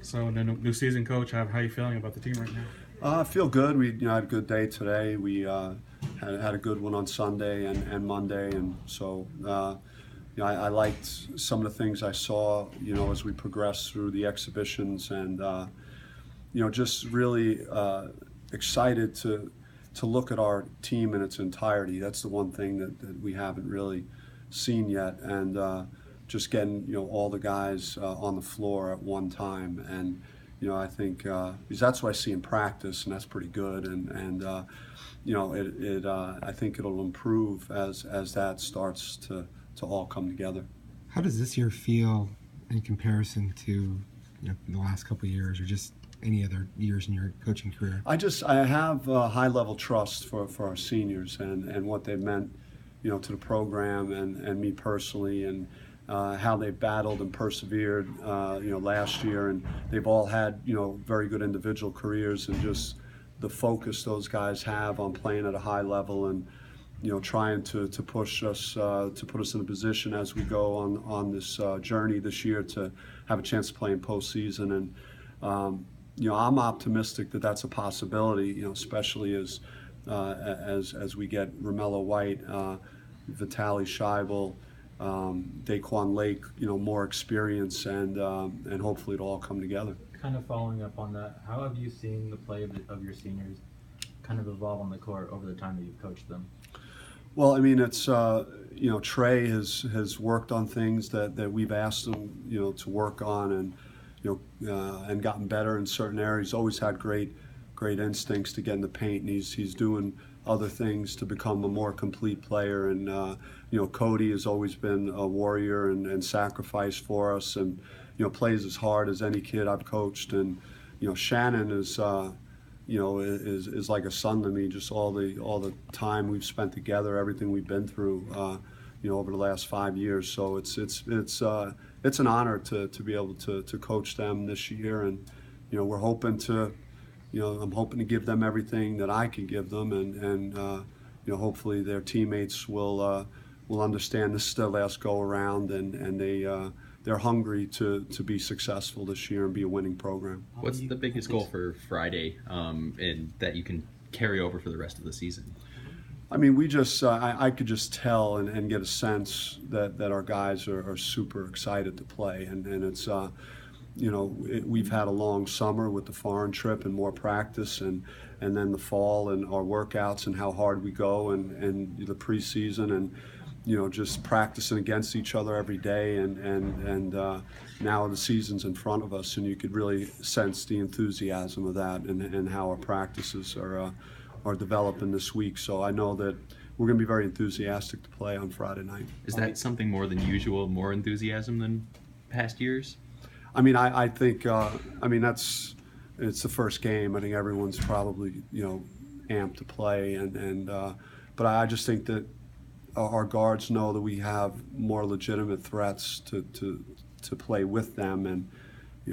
So, the new season, coach, how are you feeling about the team right now? I feel good. We had a good day today. We had a good one on Sunday and Monday, and so I liked some of the things I saw. As we progressed through the exhibitions, and just really excited to look at our team in its entirety. That's the one thing that we haven't really seen yet, and just getting all the guys on the floor at one time. And I think because that's what I see in practice, and that's pretty good. And I think it'll improve as that starts to all come together. How does this year feel in comparison to the last couple of years, or just any other years in your coaching career? I have high level trust for our seniors and what they've meant to the program and me personally, and how they battled and persevered last year, and they've all had very good individual careers, and just the focus those guys have on playing at a high level, and trying to push us to put us in a position as we go on this journey this year to have a chance to play in postseason. And I'm optimistic that that's a possibility, especially as we get Romello White, Vitaly Scheibel, Daquan Lake, more experience, and hopefully it'll all come together. Kind of following up on that, how have you seen the play of your seniors kind of evolve on the court over the time that you've coached them? Well, I mean, it's Trey has worked on things that we've asked him to work on, and and gotten better in certain areas. Always had great instincts to get in the paint, and he's doing other things to become a more complete player. And Cody has always been a warrior and sacrifice for us, and plays as hard as any kid I've coached. And Shannon is like a son to me. Just all the time we've spent together, everything we've been through, over the last 5 years. So it's an honor to be able to coach them this year, and we're hoping to. I'm hoping to give them everything that I can give them, and hopefully their teammates will understand this is their last go around, and they're hungry to be successful this year and be a winning program. What's the biggest goal for Friday, and that you can carry over for the rest of the season? I mean, I could just tell and get a sense that our guys are super excited to play, and it's we've had a long summer with the foreign trip and more practice, and then the fall and our workouts and how hard we go, and the preseason, and just practicing against each other every day, and now the season's in front of us, and you could really sense the enthusiasm of that, and how our practices are developing this week. So I know that we're going to be very enthusiastic to play on Friday night. Is that something more than usual, more enthusiasm than past years? I mean, I think it's the first game. I think everyone's probably amped to play, but I just think that our guards know that we have more legitimate threats to play with them, and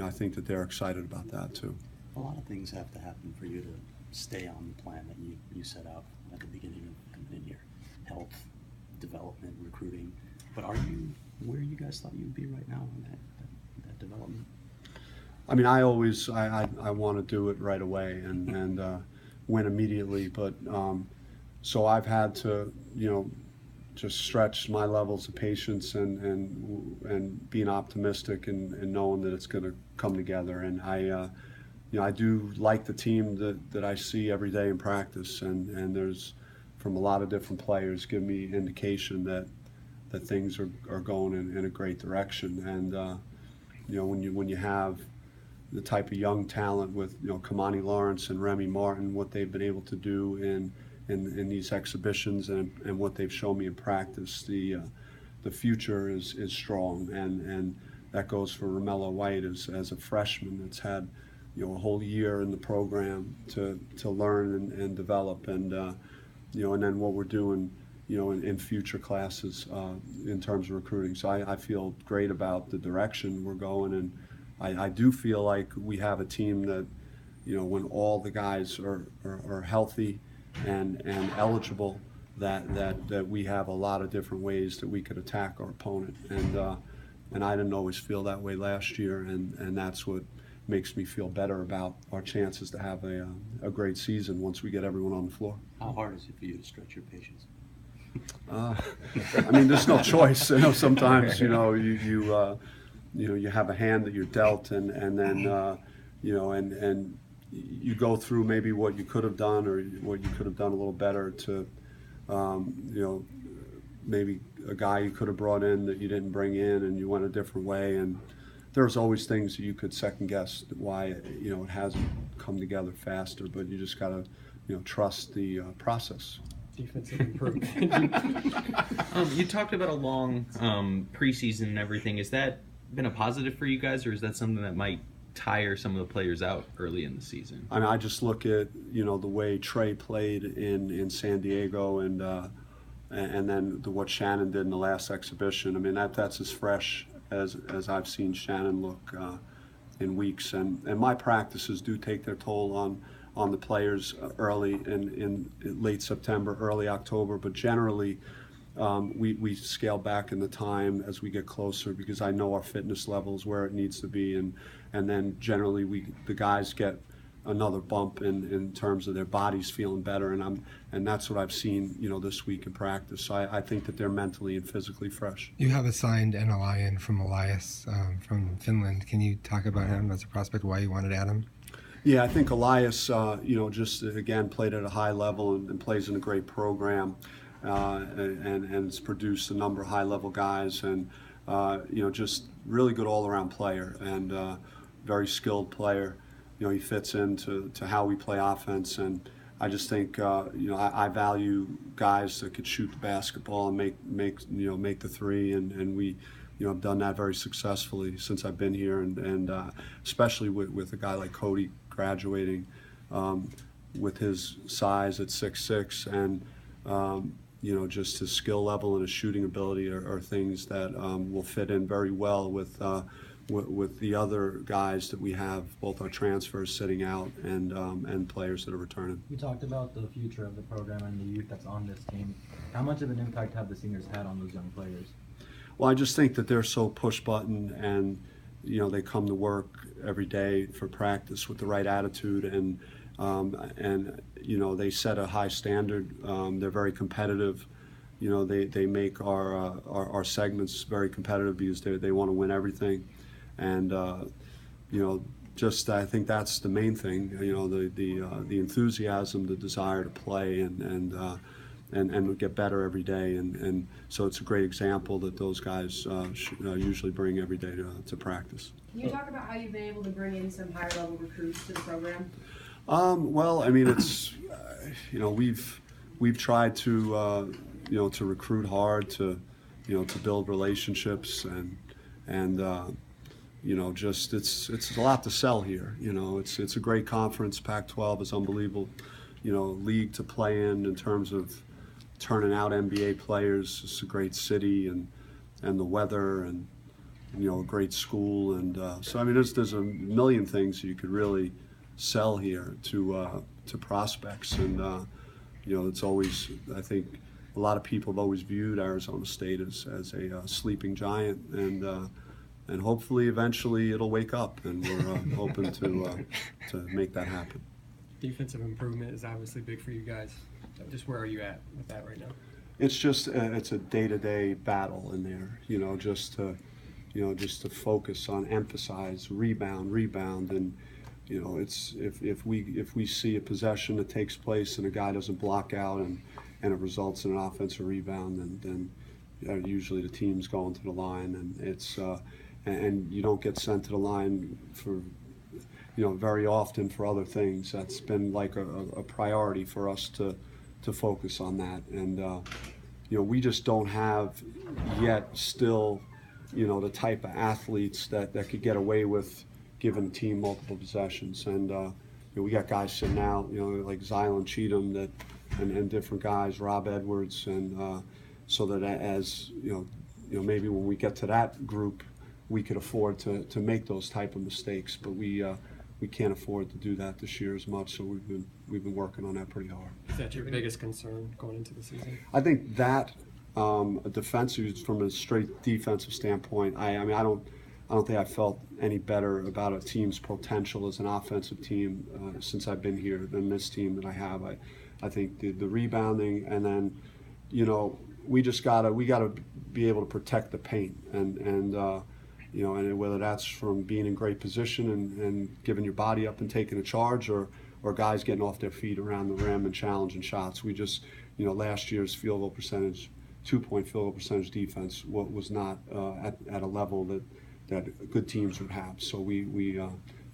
I think that they're excited about that too. A lot of things have to happen for you to stay on the plan that you set out at the beginning of the year: health, development, recruiting. But are you where you guys thought you'd be right now in that development? I mean, I want to do it right away and win immediately, but so I've had to just stretch my levels of patience and being optimistic and knowing that it's going to come together. And I do like the team that I see every day in practice, and there's from a lot of different players give me indication that things are going in a great direction. And when you have the type of young talent with Kamani Lawrence and Remy Martin, what they've been able to do in these exhibitions, and what they've shown me in practice, the future is strong, and that goes for Romello White as a freshman that's had a whole year in the program to learn and develop, and and then what we're doing in future classes in terms of recruiting. So I feel great about the direction we're going, and I do feel like we have a team that when all the guys are healthy and eligible, that we have a lot of different ways that we could attack our opponent, and I didn't always feel that way last year, and that's what makes me feel better about our chances to have a great season once we get everyone on the floor. How hard is it for you to stretch your patience? I mean, there's no choice. You know, sometimes you have a hand that you're dealt, and then and you go through maybe what you could have done or what you could have done a little better to, maybe a guy you could have brought in that you didn't bring in, and you went a different way, and there's always things that you could second guess why it hasn't come together faster, but you just gotta trust the process. Defensive improvement. You talked about a long preseason and everything. Has that been a positive for you guys, or is that something that might tire some of the players out early in the season? I mean, I just look at the way Trey played in San Diego, and then what Shannon did in the last exhibition. I mean, that's as fresh as I've seen Shannon look in weeks, and my practices do take their toll on the players early in late September, early October, but generally we scale back in the time as we get closer, because I know our fitness level is where it needs to be, and then generally the guys get another bump in terms of their bodies feeling better, and that's what I've seen this week in practice. So I think that they're mentally and physically fresh. You have a signed NLI in from Elias from Finland. Can you talk about him as a prospect, why you wanted to add him? Yeah, I think Elias, just again played at a high level and plays in a great program, and has produced a number of high-level guys, and just really good all-around player, and very skilled player. He fits into how we play offense, and I just think I value guys that could shoot the basketball and make the three, and we. I've done that very successfully since I've been here, and especially with a guy like Cody graduating, with his size at 6'6", and just his skill level and his shooting ability are things that will fit in very well with the other guys that we have, both our transfers sitting out and players that are returning. You talked about the future of the program and the youth that's on this team. How much of an impact have the seniors had on those young players? Well, I just think that they're so push button, and they come to work every day for practice with the right attitude, and they set a high standard. They're very competitive. They make our segments very competitive because they want to win everything, and just I think that's the main thing. The enthusiasm, the desire to play, and get better every day, and so it's a great example that those guys usually bring every day to practice. Can you talk about how you've been able to bring in some higher level recruits to the program? Well, I mean, it's we've tried to to recruit hard, to build relationships, and just it's a lot to sell here. It's a great conference. Pac-12 is unbelievable. League to play in terms of turning out NBA players. It's a great city, and the weather, and a great school, and so I mean there's a million things you could really sell here to prospects, and it's always, I think a lot of people have always viewed Arizona State as a sleeping giant, and hopefully eventually it'll wake up, and we're hoping to make that happen. Defensive improvement is obviously big for you guys. Just where are you at with that right now? It's just it's a day-to-day battle in there, just to focus on, emphasize rebound, and it's if we see a possession that takes place and a guy doesn't block out and it results in an offensive rebound, then usually the team's going to the line, and it's and you don't get sent to the line for very often for other things. That's been like a priority for us to focus on that, and we just don't have yet still the type of athletes that could get away with giving a team multiple possessions, and we got guys sitting out like Zylan Cheatham and different guys, Rob Edwards, and so that as maybe when we get to that group we could afford to make those type of mistakes, but we can't afford to do that this year as much, so we've been working on that pretty hard. Is that your biggest concern going into the season? I think that defensive, from a straight defensive standpoint, I I don't think I felt any better about a team's potential as an offensive team since I've been here than this team that I have. I think the rebounding, and then, you know, we gotta be able to protect the paint, and you know, and whether that's from being in great position and giving your body up and taking a charge, or guys getting off their feet around the rim and challenging shots. We just, you know, last year's field goal percentage, 2-point field goal percentage defense was not at a level that good teams would have. So we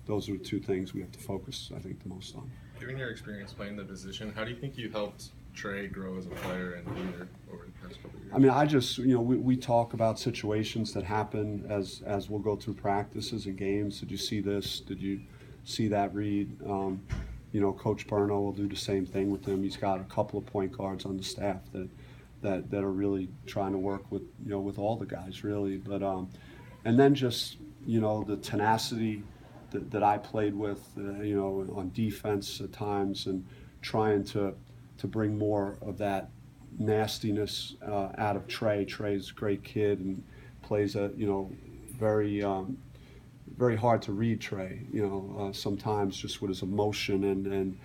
those are the two things we have to focus, I think, the most on. Given your experience playing the position, how do you think you helped Trey grow as a player and leader over the past couple of years? I mean, I just, you know, we talk about situations that happen as we'll go through practices and games. Did you see this? Did you see that read? You know, Coach Burno will do the same thing with him. He's got a couple of point guards on the staff that are really trying to work with, you know, with all the guys really. But and then just, you know, the tenacity that I played with, you know, on defense at times, and trying to bring more of that nastiness out of Trey. Trey's a great kid and plays a, you know, very very hard to read Trey, you know, sometimes just with his emotion and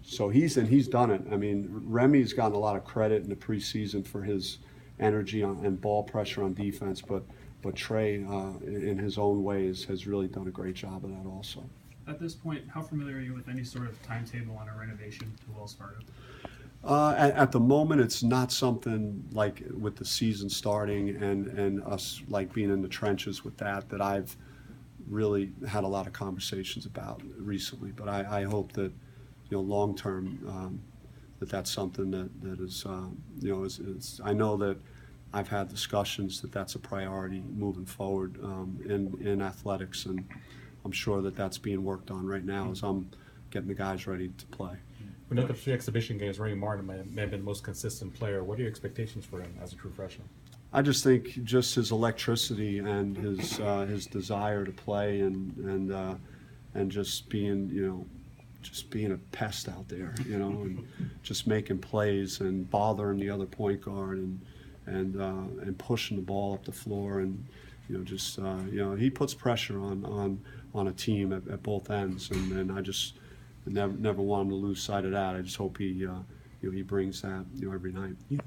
so he's done it. I mean, Remy's gotten a lot of credit in the preseason for his energy and ball pressure on defense, but Trey in his own ways has really done a great job of that also. At this point, how familiar are you with any sort of timetable on a renovation to Wells Fargo? At the moment, it's not something like with the season starting and us like being in the trenches with that I've really had a lot of conversations about recently. But I hope that, you know, long term, that's something that is, you know, is I know that I've had discussions that's a priority moving forward in athletics, and I'm sure that's being worked on right now as I'm getting the guys ready to play. We know that the exhibition games, Ray Martin may have been the most consistent player. What are your expectations for him as a true freshman? I just think just his electricity and his desire to play and just being, you know, just being a pest out there, you know, and just making plays and bothering the other point guard and pushing the ball up the floor, and, you know, just you know, he puts pressure on a team at both ends, and I just never want him to lose sight of that. I just hope he you know, he brings that, you know, every night.